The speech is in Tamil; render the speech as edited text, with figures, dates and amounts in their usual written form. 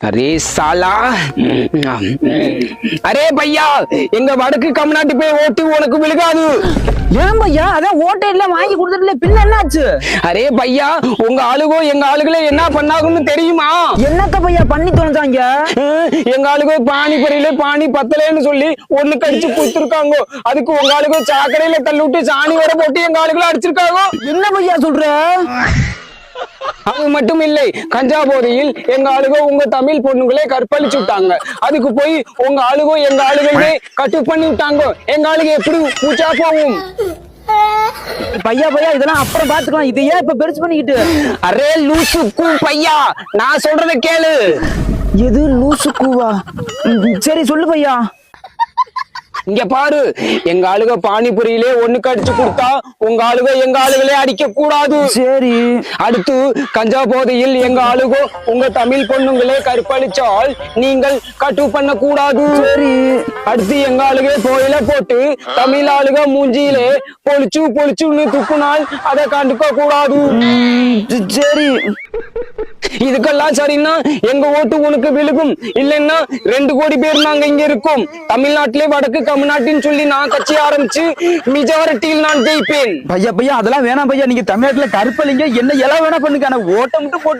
அரே சாலா. அரே பையா, எங்க வடக்கு கம்நாட்டு போய் ஓட்டு உனக்கு விழுகாது. ஏன் பையா? அதான் ஓட்டை எல்லாம் வாங்கி கொடுத்துட்டுல பின்ன என்னாச்சு? அரே பையா, உங்க ஆளுகோ எங்க ஆளுகளை என்ன பண்ணாங்கன்னு தெரியுமா? என்னத்த பையா பண்ணி தொலைஞ்சாங்க? எங்க ஆளுகோ பானிபுரியில பானி பத்தலைன்னு சொல்லி ஒண்ணு கடிச்சு கொடுத்துருக்காங்க. அதுக்கு உங்க ஆளுகோ சாக்கடையில தள்ளி விட்டு சாணி வர போட்டு எங்க ஆளுகளை அடிச்சிருக்காங்க. என்ன பையா சொல்ற? அது மட்டும் இல்லை, கஞ்சா போதையில் எங்க ஆளுகோ உங்க தமிழ் பொண்ணுங்களே கற்பழிச்சு விட்டாங்க. அதுக்கு போய் உங்க ஆளுகோ எங்க ஆளுகளே கட்டு பண்ணி விட்டாங்க. எங்க ஆளுக எப்படி பூச்சா போகும்? பையா பையா இதெல்லாம் அப்புறம் பாத்துக்கலாம். இது ஏன் இப்ப பெருசு பண்ணிக்கிட்டு? அரே லூசுக்கு பையா, நான் சொல்றத கேளு. எது லூசுக்குவா? சரி சொல்லு பையா. இங்க பாரு, எங்க ஆளுக பானிபுரியிலே ஒண்ணு கடிச்சு கொடுத்தா உங்க ஆளுக எங்க ஆளுகளே அடிக்க கூடாது. சரி. அடுத்து கஞ்சா போதையில் எங்க ஆளுகோ உங்க தமிழ் பொண்ணுங்களே கற்பழிச்சால் நீங்கள் கட்டு பண்ண கூடாது. சரி. அடுத்து எங்க ஆளுக போயில போட்டு தமிழ் ஆளுக மூஞ்சியிலே பொழிச்சுன்னு துப்புனால் அதை கண்டுக்க கூடாது. சரி. இதுக்கெல்லாம் சரின்னா எங்க ஓட்டு உனக்கு விழுகும். இல்லைன்னா 2 கோடி பேர் நாங்க இங்க இருக்கோம். தமிழ்நாட்டிலே வடக்கு தமிழ்நாட்டின்னு சொல்லி நான் கட்சி ஆரம்பிச்சு மெஜாரிட்டியில் நான் ஜெயிப்பேன். பையா பையா அதெல்லாம் வேணாம் பையா. நீங்க தமிழ்நாட்டுல கருப்பலிங்க என்ன எல்லாம் வேணா பண்ணுங்க. ஆனா ஓட்ட மட்டும் போட்டு